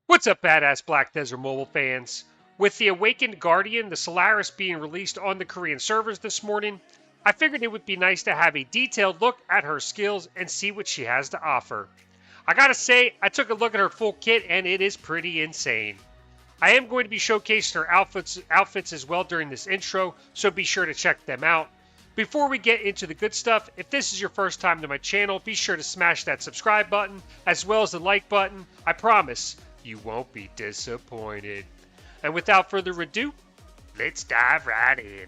What's up, badass Black Desert Mobile fans? With the Awakened Guardian, the Solaris, being released on the Korean servers this morning, I figured it would be nice to have a detailed look at her skills and see what she has to offer. I gotta say, I took a look at her full kit and it is pretty insane. I am going to be showcasing her outfits as well during this intro, so be sure to check them out. Before we get into the good stuff, if this is your first time to my channel, be sure to smash that subscribe button as well as the like button. I promise you won't be disappointed. And without further ado, let's dive right in.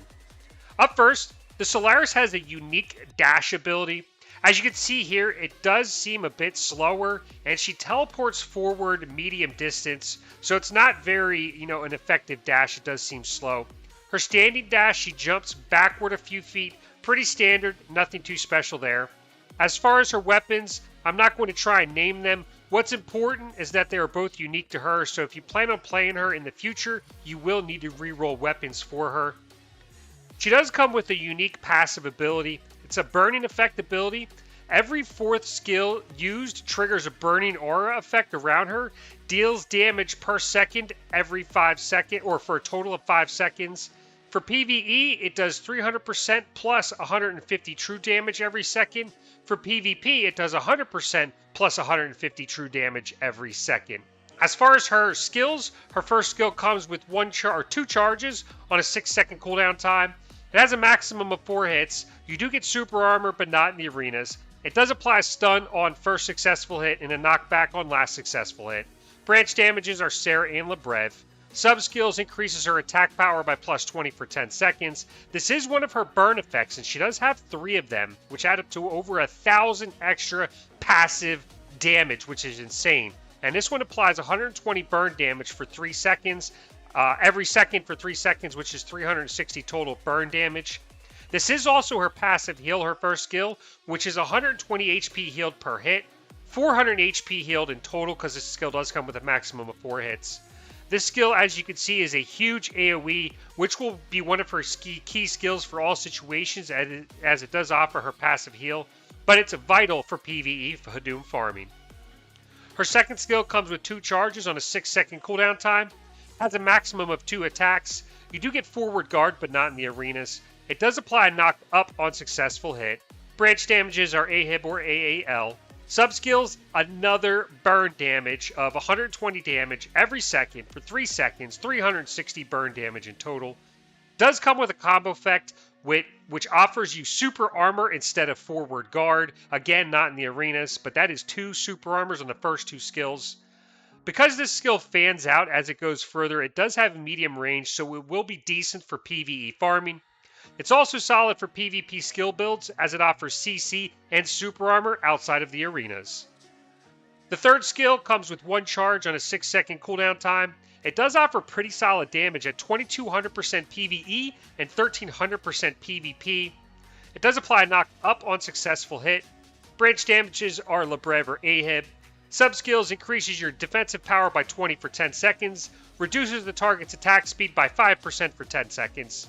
Up first, the Solaris has a unique dash ability. As you can see here, it does seem a bit slower, and she teleports forward medium distance, so it's not very, an effective dash. It does seem slow. Her standing dash, she jumps backward a few feet. Pretty standard, nothing too special there. As far as her weapons, I'm not going to try and name them. What's important is that they are both unique to her, so if you plan on playing her in the future, you will need to reroll weapons for her. She does come with a unique passive ability. It's a burning effect ability. Every fourth skill used triggers a burning aura effect around her, deals damage per second every 5 seconds, or for a total of 5 seconds. For PvE, it does 300% plus 150 true damage every second. For PvP, it does 100% plus 150 true damage every second. As far as her skills, her first skill comes with two charges on a 6-second cooldown time. It has a maximum of 4 hits. You do get super armor, but not in the arenas. It does apply a stun on first successful hit and a knockback on last successful hit. Branch damages are Sarah and Lebrev. Sub-skills increases her attack power by plus 20 for 10 seconds. This is one of her burn effects, and she does have 3 of them, which add up to over 1,000 extra passive damage, which is insane. And this one applies 120 burn damage for 3 seconds, every second for 3 seconds, which is 360 total burn damage. This is also her passive heal, her first skill, which is 120 HP healed per hit, 400 HP healed in total, because this skill does come with a maximum of 4 hits. This skill, as you can see, is a huge AoE, which will be one of her key skills for all situations, as it does offer her passive heal, but it's vital for PvE for Hadoom farming. Her second skill comes with 2 charges on a 6-second cooldown time, has a maximum of 2 attacks. You do get forward guard, but not in the arenas. It does apply a knock up on successful hit. Branch damages are AHIB or AAL. Sub-skills, another burn damage of 120 damage every second for 3 seconds, 360 burn damage in total. Does come with a combo effect, which offers you super armor instead of forward guard. Again, not in the arenas, but that is 2 super armors on the first 2 skills. Because this skill fans out as it goes further, it does have medium range, so it will be decent for PvE farming. It's also solid for PvP skill builds, as it offers CC and super armor outside of the arenas. The third skill comes with 1 charge on a 6-second cooldown time. It does offer pretty solid damage at 2200% PvE and 1300% PvP. It does apply a knock up on successful hit. Branch damages are Lebrev or AHIB. Sub-skills increases your defensive power by 20 for 10 seconds, reduces the target's attack speed by 5% for 10 seconds.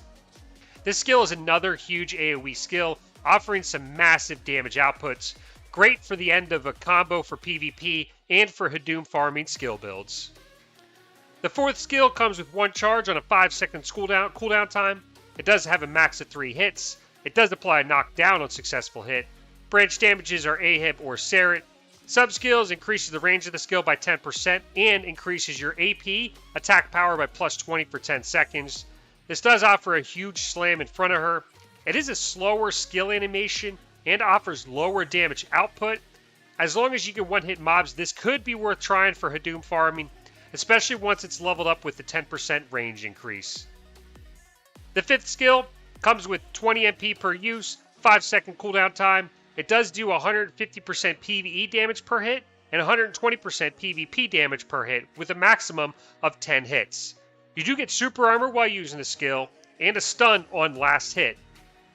This skill is another huge AoE skill, offering some massive damage outputs. Great for the end of a combo for PvP and for Hadoom farming skill builds. The fourth skill comes with 1 charge on a 5-second cooldown time. It does have a max of 3 hits. It does apply a knockdown on successful hit. Branch damages are AHIB or Sarit. Sub-skills increases the range of the skill by 10% and increases your AP attack power by plus 20 for 10 seconds. This does offer a huge slam in front of her. It is a slower skill animation and offers lower damage output. As long as you can one-hit mobs, this could be worth trying for Hadoom farming, especially once it's leveled up with the 10% range increase. The fifth skill comes with 20 MP per use, 5-second cooldown time. It does do 150% PvE damage per hit and 120% PvP damage per hit with a maximum of 10 hits. You do get super armor while using the skill, and a stun on last hit.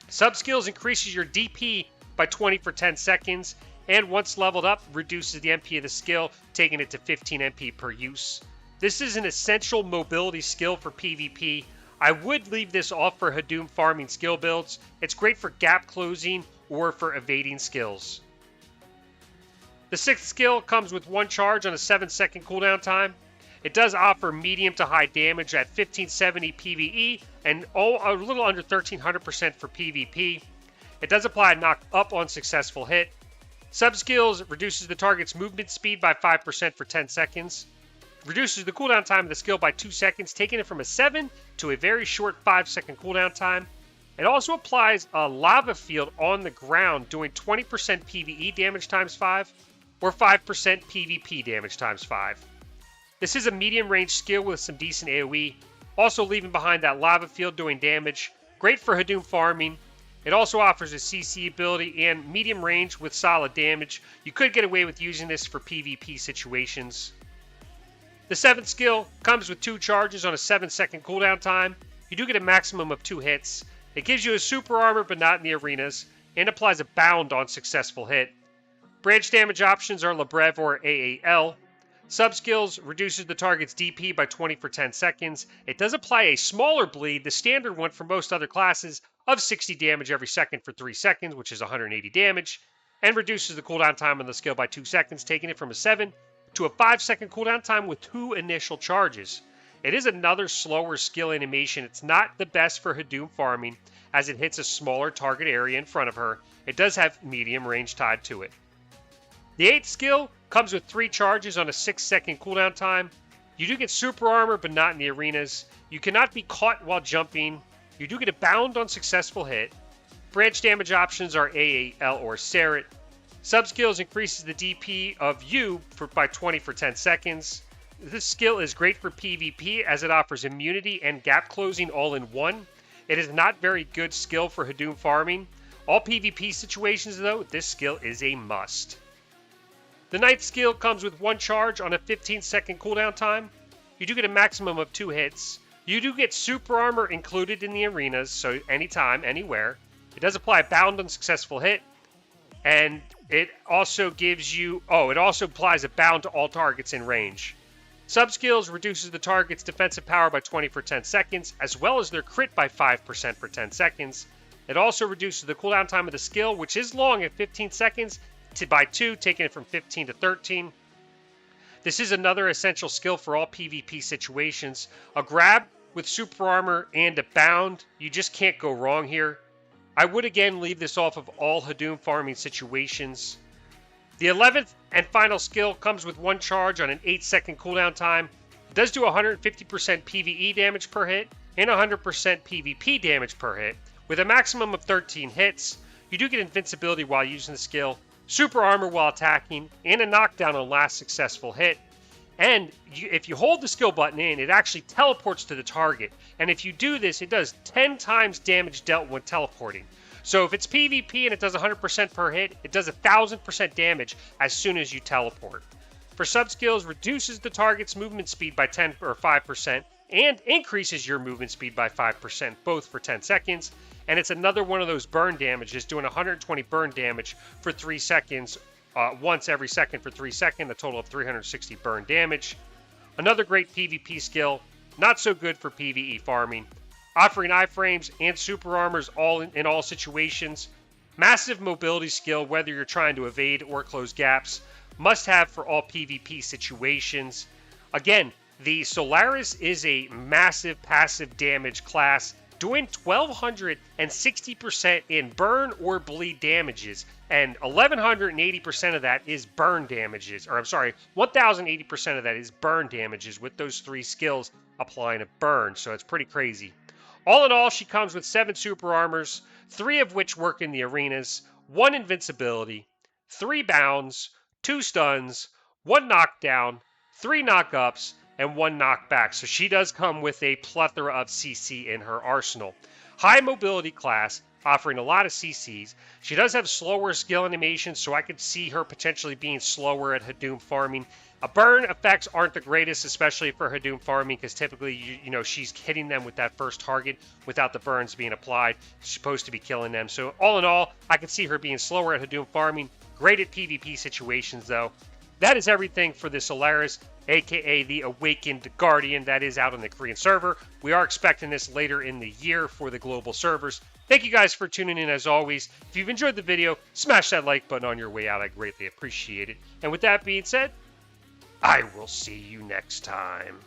Sub-skills increases your DP by 20 for 10 seconds, and once leveled up, reduces the MP of the skill, taking it to 15 MP per use. This is an essential mobility skill for PvP. I would leave this off for Hadoom farming skill builds. It's great for gap closing or for evading skills. The sixth skill comes with 1 charge on a 7-second cooldown time. It does offer medium to high damage at 1570 PvE and a little under 1300% for PvP. It does apply a knock up on successful hit. Sub-skills reduces the target's movement speed by 5% for 10 seconds. Reduces the cooldown time of the skill by 2 seconds, taking it from a 7 to a very short 5-second cooldown time. It also applies a lava field on the ground, doing 20% PvE damage times 5 or 5% PvP damage times 5. This is a medium range skill with some decent AoE, also leaving behind that lava field doing damage. Great for Hadoom farming. It also offers a CC ability and medium range with solid damage. You could get away with using this for PvP situations. The 7th skill comes with 2 charges on a 7-second cooldown time. You do get a maximum of 2 hits. It gives you a super armor but not in the arenas, and applies a bound on successful hit. Branch damage options are Lebrev or AAL. Sub-skills reduces the target's DP by 20 for 10 seconds. It does apply a smaller bleed, the standard one for most other classes, of 60 damage every second for 3 seconds, which is 180 damage, and reduces the cooldown time on the skill by 2 seconds, taking it from a 7 to a 5-second cooldown time with 2 initial charges. It is another slower skill animation. It's not the best for Hadoom farming, as it hits a smaller target area in front of her. It does have medium range tied to it. The 8th skill comes with 3 charges on a 6-second cooldown time. You do get super armor, but not in the arenas. You cannot be caught while jumping. You do get a bound on successful hit. Branch damage options are AAL or Seret. Sub-skills increases the DP of you by 20 for 10 seconds. This skill is great for PvP as it offers immunity and gap closing all in one. It is not very good skill for Hadoom farming. All PvP situations though, this skill is a must. The 9th skill comes with 1 charge on a 15-second cooldown time. You do get a maximum of 2 hits. You do get super armor included in the arenas, so anytime, anywhere. It does apply a bound on successful hit. And it also gives you... it also applies a bound to all targets in range. Sub-skills reduces the target's defensive power by 20 for 10 seconds, as well as their crit by 5% for 10 seconds. It also reduces the cooldown time of the skill, which is long at 15 seconds, by 2, taking it from 15 to 13. This is another essential skill for all PvP situations. A grab with super armor and a bound, you just can't go wrong here. I would again leave this off of all Hadoom farming situations. The 11th and final skill comes with 1 charge on an 8-second cooldown time. It does do 150% PvE damage per hit and 100% PvP damage per hit, with a maximum of 13 hits. You do get invincibility while using the skill, super armor while attacking, and a knockdown on last successful hit. And if you hold the skill button in, it actually teleports to the target. And if you do this, it does 10 times damage dealt when teleporting. So if it's PvP and it does 100% per hit, it does 1000% damage as soon as you teleport. For sub-skills, reduces the target's movement speed by 10 or 5% and increases your movement speed by 5%, both for 10 seconds. And it's another one of those burn damages, doing 120 burn damage for 3 seconds, once every second for 3 seconds, a total of 360 burn damage. Another great PvP skill, not so good for PvE farming. Offering iframes and super armors in all situations. Massive mobility skill, whether you're trying to evade or close gaps. Must have for all PvP situations. Again, the Solaris is a massive passive damage class, doing 1260% in burn or bleed damages, and 1180% of that is burn damages, or I'm sorry, 1080% of that is burn damages with those 3 skills applying a burn, so it's pretty crazy. All in all, she comes with 7 super armors, 3 of which work in the arenas, 1 invincibility, 3 bounds, 2 stuns, 1 knockdown, 3 knockups, and 1 knockback. So she does come with a plethora of CC in her arsenal. High mobility class, offering a lot of CCs. She does have slower skill animations, so I could see her potentially being slower at Hadoom farming. Burn effects aren't the greatest, especially for Hadoom farming, because typically, she's hitting them with that first target without the burns being applied. She's supposed to be killing them. So all in all, I could see her being slower at Hadoom farming. Great at PvP situations, though. That is everything for the Solaris, aka the Awakened Guardian, that is out on the Korean server. We are expecting this later in the year for the global servers. Thank you guys for tuning in as always. If you've enjoyed the video, smash that like button on your way out. I greatly appreciate it. And with that being said, I will see you next time.